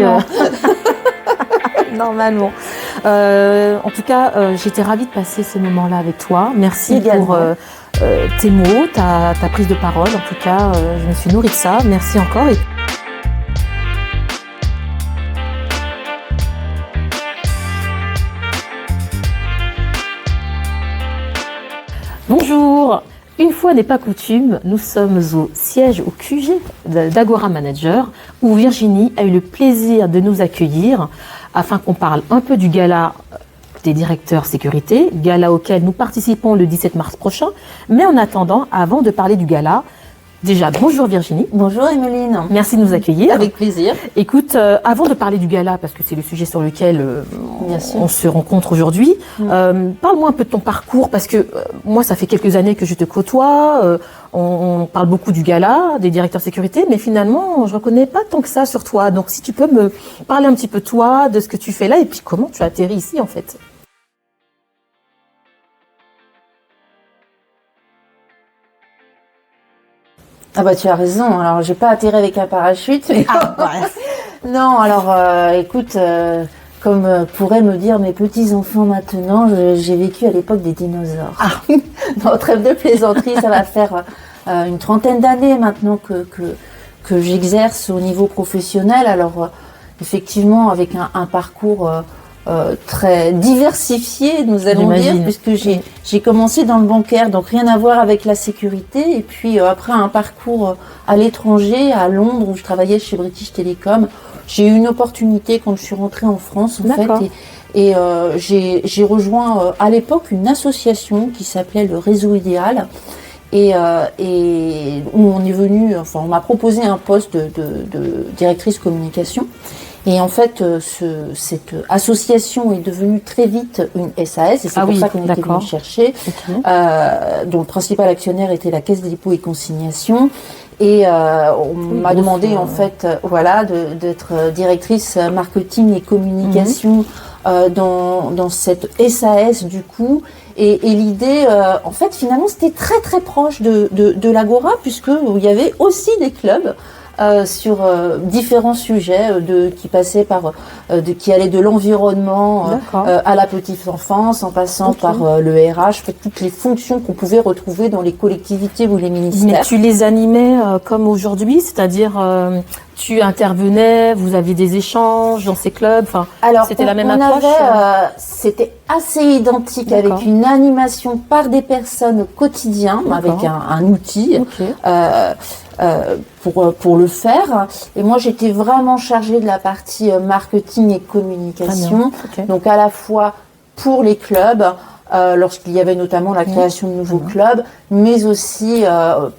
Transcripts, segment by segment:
Normalement. Normalement. En tout cas, j'étais ravie de passer ce moment-là avec toi. Merci Également. pour tes mots, ta prise de parole. En tout cas, je me suis nourrie de ça. Merci encore. Bonjour. Une fois n'est pas coutume, nous sommes au siège, au QG d'Agora Manager, où Virginie a eu le plaisir de nous accueillir afin qu'on parle un peu du gala des directeurs sécurité, gala auquel nous participons le 17 mars prochain. Mais en attendant, avant de parler du gala, déjà, bonjour Virginie. Bonjour Emeline. Merci de nous accueillir. Avec plaisir. Écoute, avant de parler du gala, parce que c'est le sujet sur lequel on se rencontre aujourd'hui, parle-moi un peu de ton parcours, parce que moi, ça fait quelques années que je te côtoie. On parle beaucoup du gala, des directeurs sécurité, mais finalement, je ne reconnais pas tant que ça sur toi. Donc, si tu peux me parler un petit peu toi, de ce que tu fais là, et puis comment tu as atterri ici, en fait. Ah bah tu as raison, alors j'ai pas atterri avec un parachute, mais non, alors écoute, comme pourraient me dire mes petits-enfants maintenant, j'ai vécu à l'époque des dinosaures. Non, trêve de plaisanterie, ça va faire une trentaine d'années maintenant que j'exerce au niveau professionnel, alors effectivement avec un parcours très diversifié, nous allons dire, puisque j'ai commencé dans le bancaire, donc rien à voir avec la sécurité, et puis après un parcours à l'étranger, à Londres, où je travaillais chez British Telecom, j'ai eu une opportunité quand je suis rentrée en France, en fait, et j'ai rejoint à l'époque une association qui s'appelait le Réseau Idéal, et où on est venu, enfin on m'a proposé un poste de directrice communication. Et en fait, cette association est devenue très vite une SAS, et c'est pour ça qu'on était venu chercher, dont le principal actionnaire était la Caisse des dépôts et consignations. Et on m'a demandé en fait, d'être directrice marketing et communication dans cette SAS du coup. Et l'idée, en fait, finalement, c'était très très proche de l'Agora, puisque il y avait aussi des clubs. Sur différents sujets qui passaient par qui allaient de l'environnement à la petite enfance, en passant par le RH, toutes les fonctions qu'on pouvait retrouver dans les collectivités ou les ministères. Mais tu les animais comme aujourd'hui, c'est-à-dire tu intervenais, vous aviez des échanges dans ces clubs, enfin c'était la même approche. C'était assez identique, avec une animation par des personnes au quotidien, avec un outil. Pour le faire. Et moi, j'étais vraiment chargée de la partie marketing et communication. Donc, à la fois pour les clubs, lorsqu'il y avait notamment la création de nouveaux clubs, mais aussi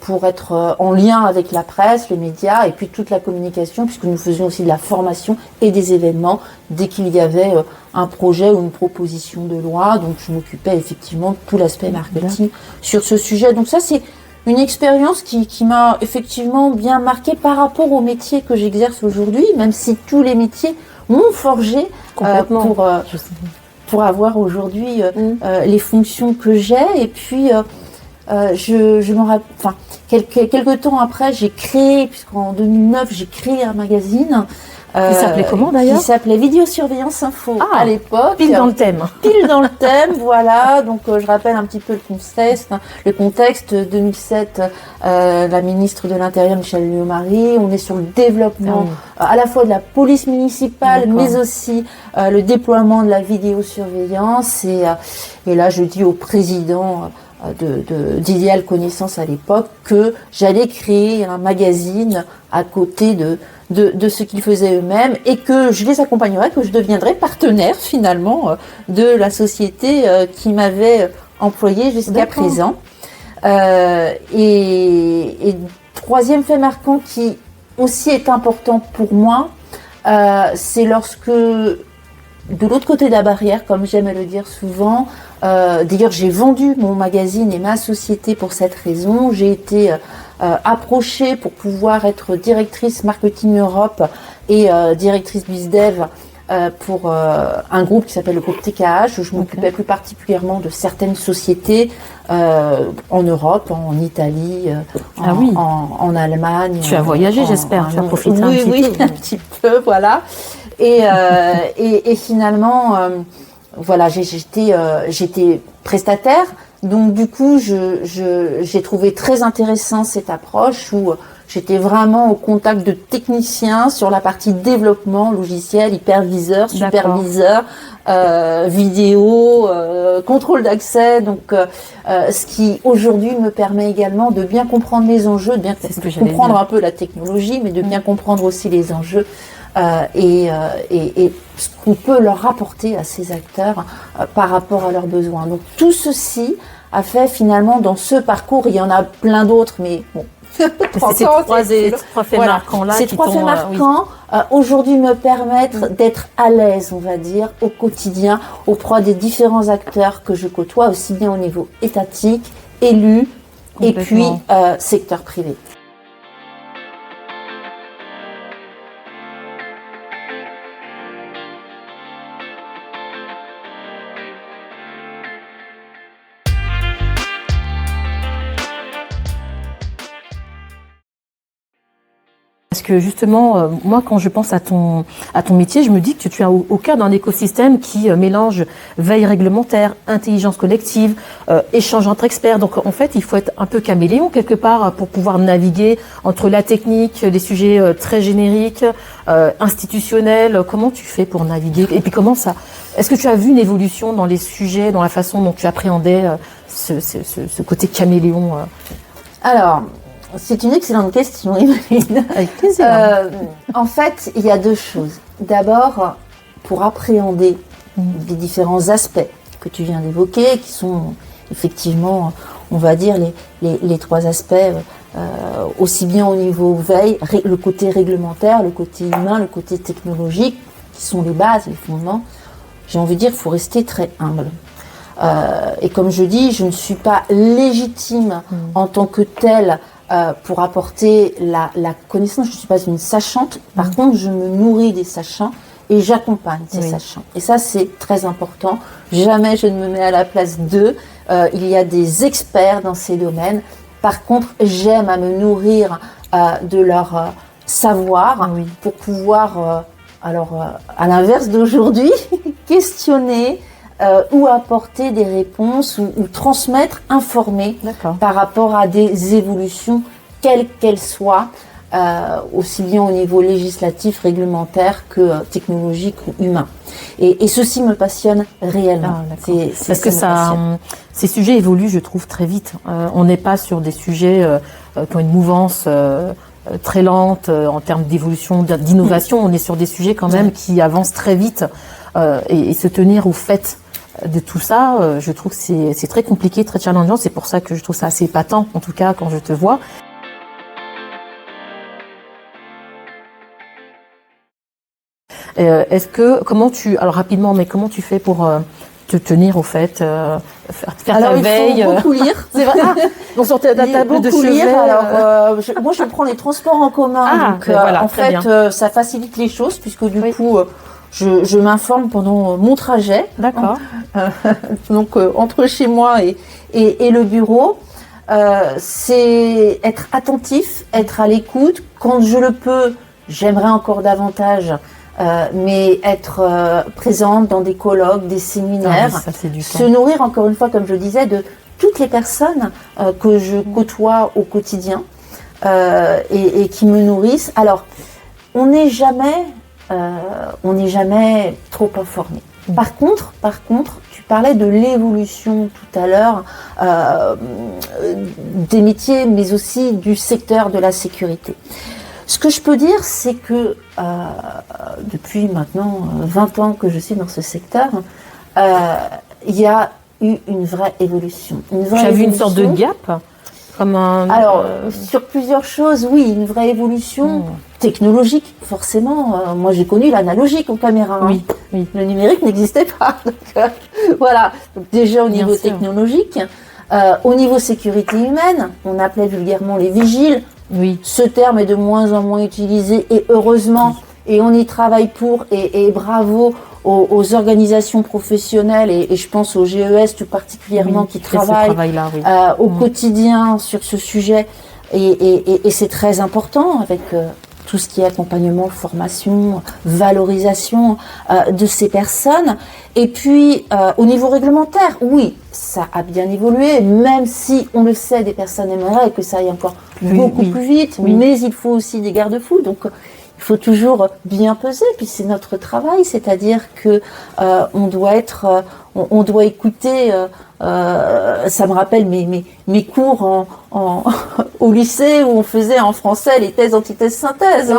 pour être en lien avec la presse, les médias, et puis toute la communication, puisque nous faisions aussi de la formation et des événements dès qu'il y avait un projet ou une proposition de loi. Donc, je m'occupais effectivement de tout l'aspect marketing sur ce sujet. Donc, ça, c'est une expérience qui m'a effectivement bien marquée par rapport au métier que j'exerce aujourd'hui, même si tous les métiers m'ont forgé pour avoir aujourd'hui les fonctions que j'ai. Et puis, je m'en rappelle, enfin, quelques temps après, j'ai créé, puisqu'en 2009, j'ai créé un magazine. Qui s'appelait comment d'ailleurs ? Qui s'appelait Vidéosurveillance Info à l'époque. Pile dans le thème. Pile dans le thème, voilà. Donc je rappelle un petit peu le contexte. 2007, la ministre de l'Intérieur, Michèle Alliot-Marie, on est sur le développement à la fois de la police municipale, mais aussi le déploiement de la vidéosurveillance. Et là, je dis au président d'Idéal Connaissance à l'époque que j'allais créer un magazine à côté de ce qu'ils faisaient eux-mêmes, et que je les accompagnerais, que je deviendrais partenaire finalement de la société qui m'avait employé jusqu'à présent. Et troisième fait marquant qui aussi est important pour moi, c'est lorsque de l'autre côté de la barrière, comme j'aime à le dire souvent, d'ailleurs j'ai vendu mon magazine et ma société pour cette raison, j'ai été approchée pour pouvoir être directrice marketing Europe et directrice BizDev pour un groupe qui s'appelle le groupe TKH, où je m'occupais plus particulièrement de certaines sociétés en Europe, en Italie, en Allemagne. Tu as voyagé, j'espère, tu as profité un petit peu. Oui, un petit peu, voilà. Et finalement, voilà, j'étais prestataire. Donc du coup, j'ai trouvé très intéressant cette approche où j'étais vraiment au contact de techniciens sur la partie développement logiciel, hyperviseur, superviseur, vidéo, contrôle d'accès. Donc, ce qui aujourd'hui me permet également de bien comprendre les enjeux, de bien comprendre un peu la technologie, mais de bien comprendre aussi les enjeux et ce qu'on peut leur apporter à ces acteurs par rapport à leurs besoins. Donc tout ceci a fait finalement dans ce parcours, il y en a plein d'autres, mais bon. Ces trois faits marquants-là. Ces trois faits marquants, aujourd'hui, me permettent d'être à l'aise, on va dire, au quotidien, auprès des différents acteurs que je côtoie, aussi bien au niveau étatique, élu, et puis secteur privé. Parce que justement, moi, quand je pense à ton métier, je me dis que tu es au cœur d'un écosystème qui mélange veille réglementaire, intelligence collective, échange entre experts. Donc, en fait, il faut être un peu caméléon quelque part pour pouvoir naviguer entre la technique, les sujets très génériques, institutionnels. Comment tu fais pour naviguer? Et puis, est-ce que tu as vu une évolution dans les sujets, dans la façon dont tu appréhendais ce côté caméléon Alors, c'est une excellente question, Emeline. Avec plaisir. En fait, il y a deux choses. D'abord, pour appréhender les différents aspects que tu viens d'évoquer, qui sont effectivement, on va dire, les trois aspects, aussi bien au niveau veille, le côté réglementaire, le côté humain, le côté technologique, qui sont les bases, les fondements. J'ai envie de dire qu'il faut rester très humble. Et comme je dis, je ne suis pas légitime en tant que telle pour apporter la connaissance. Je ne suis pas une sachante. Par contre, je me nourris des sachants et j'accompagne ces sachants. Et ça, c'est très important. Jamais je ne me mets à la place d'eux. Il y a des experts dans ces domaines. Par contre, j'aime à me nourrir de leur savoir pour pouvoir, à l'inverse d'aujourd'hui, questionner ou apporter des réponses ou transmettre, informer par rapport à des évolutions, quelles qu'elles soient, aussi bien au niveau législatif, réglementaire que technologique ou humain. Et ceci me passionne réellement. Parce que ces sujets évoluent, je trouve, très vite. On n'est pas sur des sujets qui ont une mouvance très lente en termes d'évolution, d'innovation. On est sur des sujets quand même qui avancent très vite et se tenir au fait de tout ça, je trouve que c'est très compliqué, très challengeant. C'est pour ça que je trouve ça assez épatant, en tout cas, quand je te vois. Comment tu fais pour te tenir au fait, faire ta veille? Il faut beaucoup lire. C'est vrai. Donc sur ta table de chevet. Alors, moi, je prends les transports en commun. Donc, en fait, ça facilite les choses puisque du coup, je m'informe pendant mon trajet. D'accord. Donc, entre chez moi et le bureau, c'est être attentif, être à l'écoute. Quand je le peux, j'aimerais encore davantage. Mais être présente dans des colloques, des séminaires, se nourrir encore une fois, comme je disais, de toutes les personnes que je côtoie au quotidien et qui me nourrissent. Alors, on n'est jamais trop informé. Par contre, tu parlais de l'évolution tout à l'heure des métiers, mais aussi du secteur de la sécurité. Ce que je peux dire, c'est que depuis maintenant 20 ans que je suis dans ce secteur, il y a eu une vraie évolution. Tu as vu une sorte de gap Alors, sur plusieurs choses, oui, une vraie évolution technologique, forcément. Moi, j'ai connu l'analogique en caméra. Oui. Le numérique n'existait pas. Donc, voilà. Donc, déjà au niveau technologique. Au niveau sécurité humaine, on appelait vulgairement les vigiles. Oui. Ce terme est de moins en moins utilisé et heureusement, et on y travaille pour, et bravo aux organisations professionnelles, et je pense au GES tout particulièrement, qui travaillent au quotidien sur ce sujet, et c'est très important avec tout ce qui est accompagnement, formation, valorisation de ces personnes. Et puis, au niveau réglementaire, oui, ça a bien évolué, même si, on le sait, des personnes aimeraient que ça aille encore beaucoup plus vite, mais il faut aussi des garde-fous. Donc, il faut toujours bien peser, puis c'est notre travail, c'est-à-dire que on doit écouter. Ça me rappelle mes cours au lycée où on faisait en français les thèses, antithèses, synthèses.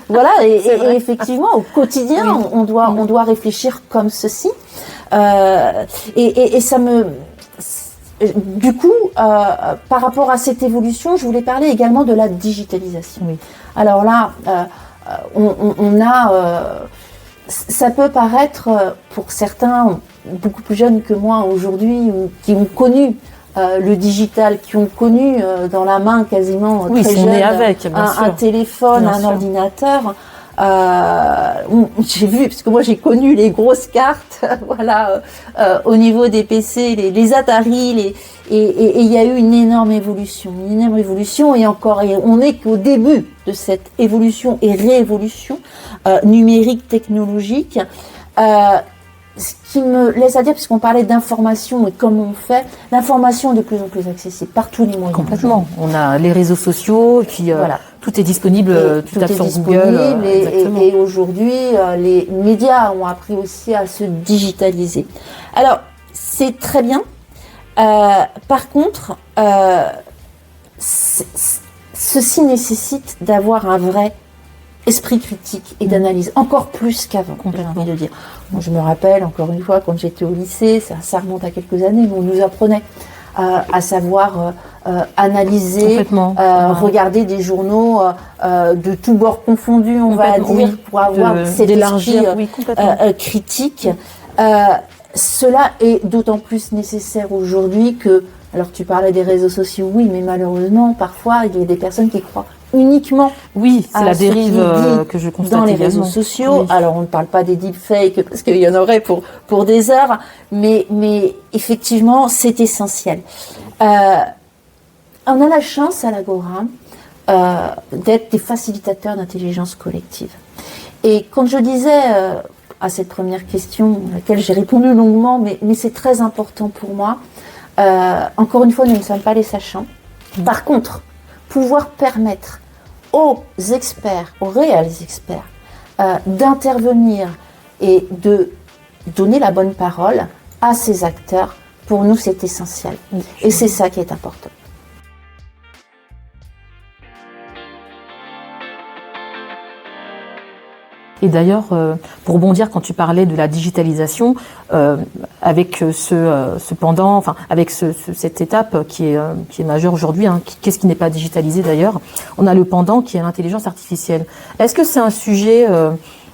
Voilà, et effectivement, au quotidien, on doit réfléchir comme ceci. Et ça me... Du coup, par rapport à cette évolution, je voulais parler également de la digitalisation. Alors là, on a... ça peut paraître, pour certains beaucoup plus jeunes que moi aujourd'hui, qui ont connu le digital, qui ont connu dans la main quasiment très jeune un téléphone, un ordinateur. J'ai vu, parce que moi j'ai connu les grosses cartes, voilà, au niveau des PC, les Atari, et il y a eu une énorme évolution, et on n'est qu'au début de cette évolution et réévolution numérique, technologique. Ce qui me laisse à dire, puisqu'on parlait d'information et comment on fait, l'information est de plus en plus accessible par tous les moyens. Complètement. On a les réseaux sociaux, et puis tout est disponible, tu tapes sur Google. Et aujourd'hui, les médias ont appris aussi à se digitaliser. Alors, c'est très bien. Par contre, ceci nécessite d'avoir un vrai esprit critique et d'analyse, encore plus qu'avant, j'ai envie de dire. Moi, je me rappelle, encore une fois, quand j'étais au lycée, ça remonte à quelques années, mais on nous apprenait à savoir analyser, regarder des journaux de tous bords confondus, on va dire, pour avoir cet esprit critique. Cela est d'autant plus nécessaire aujourd'hui que, alors tu parlais des réseaux sociaux, oui, mais malheureusement, parfois, il y a des personnes qui croient uniquement c'est la dérive que je constate dans les réseaux sociaux. Alors on ne parle pas des deepfakes parce qu'il y en aurait pour des heures, mais effectivement c'est essentiel. On a la chance à l'Agora d'être des facilitateurs d'intelligence collective. Et quand je disais à cette première question, à laquelle j'ai répondu longuement, mais c'est très important pour moi, encore une fois, nous ne sommes pas les sachants. Par contre, pouvoir permettre aux experts, aux réels experts, d'intervenir et de donner la bonne parole à ces acteurs, pour nous, c'est essentiel. Et c'est ça qui est important. Et d'ailleurs, pour rebondir, quand tu parlais de la digitalisation, avec avec cette étape qui est majeure aujourd'hui, qu'est-ce qui n'est pas digitalisé d'ailleurs, on a le pendant qui est l'intelligence artificielle. Est-ce que c'est un sujet,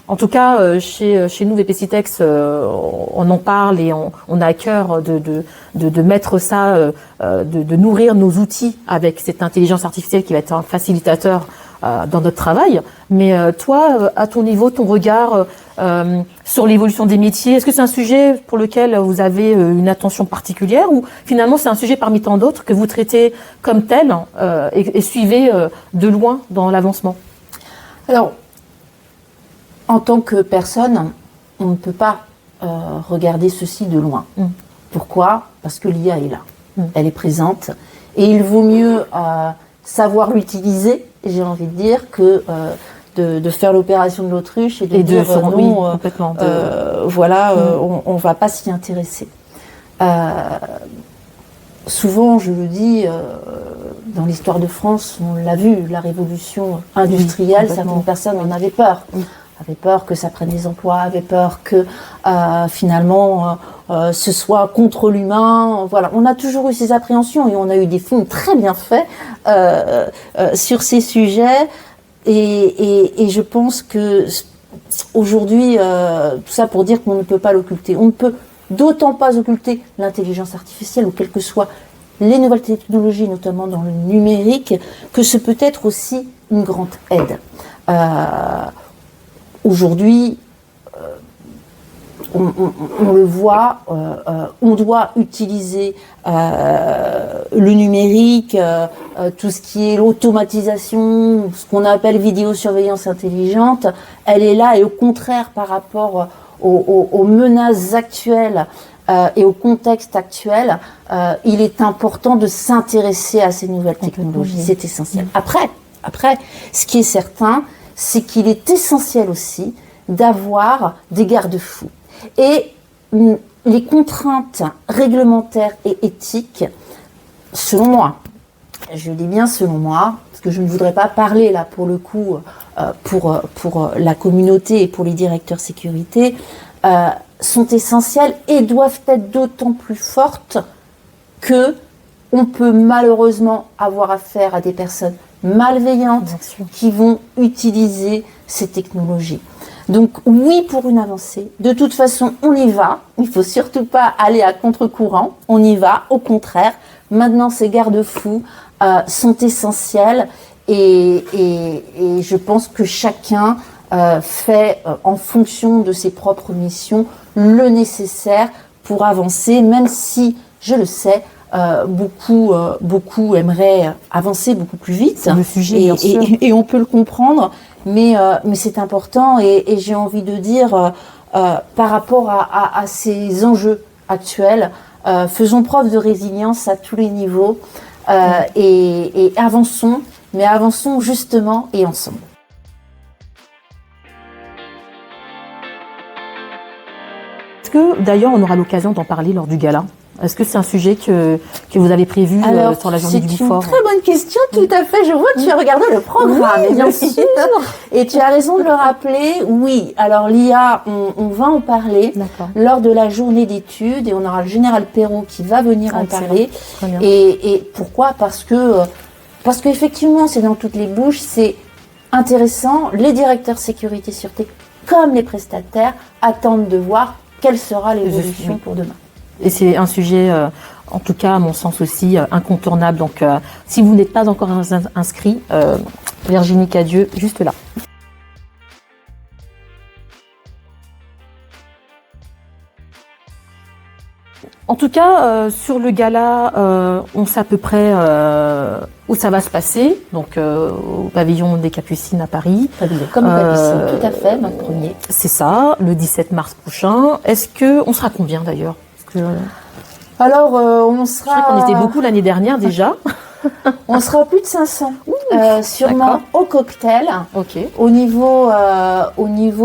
en tout cas chez nous, VPCitex, on en parle et on a à cœur de mettre ça, de nourrir nos outils avec cette intelligence artificielle qui va être un facilitateur dans notre travail, mais toi, à ton niveau, ton regard sur l'évolution des métiers, est-ce que c'est un sujet pour lequel vous avez une attention particulière, ou finalement c'est un sujet parmi tant d'autres que vous traitez comme tel et suivez de loin dans l'avancement? Alors, en tant que personne, on ne peut pas regarder ceci de loin. Pourquoi? Parce que l'IA est là, elle est présente, et il vaut mieux savoir l'utiliser, j'ai envie de dire, que de faire l'opération de l'autruche et de dire non, on va pas s'y intéresser. Souvent, je le dis, dans l'histoire de France, on l'a vu, la révolution industrielle, certaines personnes en avaient peur. Avaient peur que ça prenne des emplois, avaient peur que finalement ce soit contre l'humain. Voilà, on a toujours eu ces appréhensions et on a eu des films très bien faits sur ces sujets. Et je pense que aujourd'hui, tout ça pour dire qu'on ne peut pas l'occulter. On ne peut d'autant pas occulter l'intelligence artificielle ou quelles que soient les nouvelles technologies, notamment dans le numérique, que ce peut être aussi une grande aide. aujourd'hui, on le voit, on doit utiliser le numérique, tout ce qui est l'automatisation, ce qu'on appelle vidéosurveillance intelligente, elle est là et au contraire par rapport aux menaces actuelles et au contexte actuel, il est important de s'intéresser à ces nouvelles technologies, c'est essentiel. Après, ce qui est certain, c'est qu'il est essentiel aussi d'avoir des garde-fous. Et les contraintes réglementaires et éthiques, selon moi, je dis bien selon moi, parce que je ne voudrais pas parler là pour le coup pour la communauté et pour les directeurs sécurité, sont essentielles et doivent être d'autant plus fortes que on peut malheureusement avoir affaire à des personnes malveillantes qui vont utiliser ces technologies. Donc oui pour une avancée. De toute façon, on y va. Il ne faut surtout pas aller à contre-courant. On y va. Au contraire, maintenant ces garde-fous sont essentiels et je pense que chacun fait en fonction de ses propres missions le nécessaire pour avancer, même si, je le sais, beaucoup aimeraient avancer beaucoup plus vite. Le sujet, et on peut le comprendre. Mais c'est important et j'ai envie de dire par rapport à ces enjeux actuels, faisons preuve de résilience à tous les niveaux et avançons, mais avançons justement et ensemble. Est-ce que d'ailleurs on aura l'occasion d'en parler lors du gala ? Est-ce que c'est un sujet que vous avez prévu sur la journée du Bifort ? C'est une très bonne question, tout à fait. Je vois que tu as regardé le programme. Oui, bien sûr. Et tu as raison de le rappeler. Oui, alors l'IA, on va en parler lors de la journée d'études et on aura le général Perrault qui va venir en parler. Et pourquoi ? Parce qu'effectivement, c'est dans toutes les bouches, c'est intéressant. Les directeurs sécurité sûreté, comme les prestataires, attendent de voir quelle sera l'évolution pour demain. Et c'est un sujet, en tout cas à mon sens aussi, incontournable. Donc si vous n'êtes pas encore inscrit, Virginie Cadieux, juste là. En tout cas, sur le gala, on sait à peu près où ça va se passer. Donc au pavillon des Capucines à Paris. Comme Capucines, tout à fait, notre premier. C'est ça, le 17 mars prochain. Est-ce qu'on sera combien d'ailleurs ? Alors, on sera... Je sais qu'on était beaucoup l'année dernière déjà. On sera plus de 500, sûrement au cocktail. Au niveau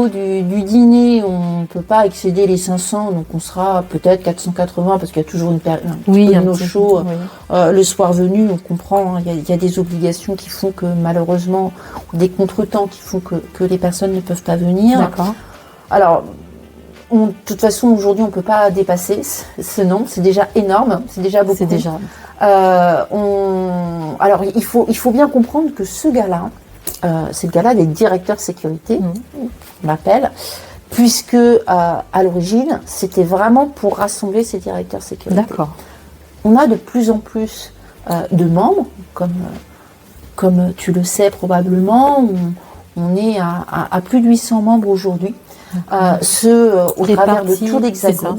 du dîner, on ne peut pas excéder les 500, donc on sera peut-être 480 parce qu'il y a toujours une no-show. Le soir venu, on comprend, il y a des obligations qui font que malheureusement, des contretemps qui font que les personnes ne peuvent pas venir. D'accord. Alors, de toute façon, aujourd'hui, on ne peut pas dépasser ce nombre. C'est déjà énorme. C'est déjà beaucoup. Alors, il faut bien comprendre que ce gala, c'est le gala des directeurs sécurité, on l'appelle, puisque à l'origine, c'était vraiment pour rassembler ces directeurs sécurité. D'accord. On a de plus en plus de membres, comme tu le sais probablement. On est à plus de 800 membres aujourd'hui. Au travers de tout l'Hexagone.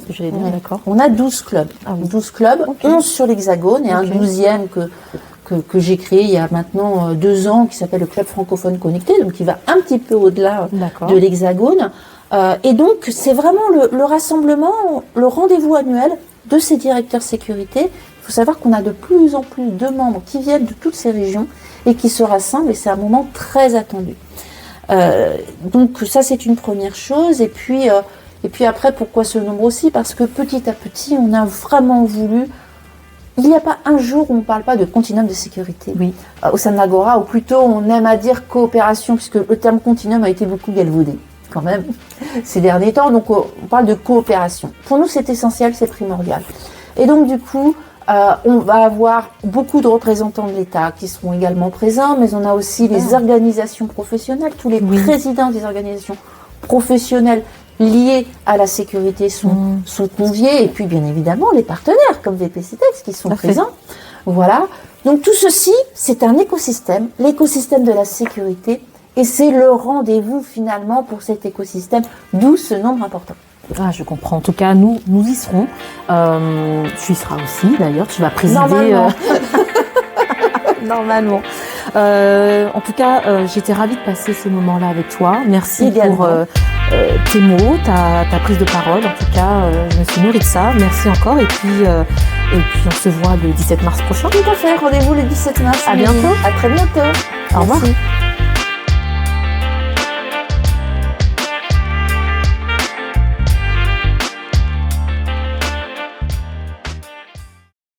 On a 12 clubs. 12 clubs, 11 sur l'Hexagone et un 12e que j'ai créé il y a maintenant 2 ans qui s'appelle le Club francophone connecté, donc qui va un petit peu au-delà de l'Hexagone. Et donc c'est vraiment le rassemblement, le rendez-vous annuel de ces directeurs sécurité. Il faut savoir qu'on a de plus en plus de membres qui viennent de toutes ces régions et qui se rassemblent et c'est un moment très attendu. Donc ça c'est une première chose et puis après pourquoi ce nombre aussi, parce que petit à petit on a vraiment voulu, il n'y a pas un jour où on ne parle pas de continuum de sécurité au sein de l'Agora, ou plutôt on aime à dire coopération puisque le terme continuum a été beaucoup galvaudé quand même ces derniers temps, donc on parle de coopération. Pour nous c'est essentiel, c'est primordial et donc du coup on va avoir beaucoup de représentants de l'État qui seront également présents, mais on a aussi les organisations professionnelles, tous les présidents des organisations professionnelles liées à la sécurité sont conviés, et puis bien évidemment les partenaires comme VPCTEX qui sont présents. Voilà. Donc tout ceci, c'est un écosystème, l'écosystème de la sécurité, Et c'est le rendez-vous finalement pour cet écosystème, d'où ce nombre important. Ah, je comprends. En tout cas, nous y serons. Tu y seras aussi, d'ailleurs. Tu vas présider. Normalement. Normalement. En tout cas, j'étais ravie de passer ce moment-là avec toi. Merci également pour tes mots, ta prise de parole. En tout cas, je me suis nourrie de ça. Merci encore. Et puis, on se voit le 17 mars prochain. Tout à fait. Rendez-vous le 17 mars. À bientôt. À très bientôt. Au revoir. Merci.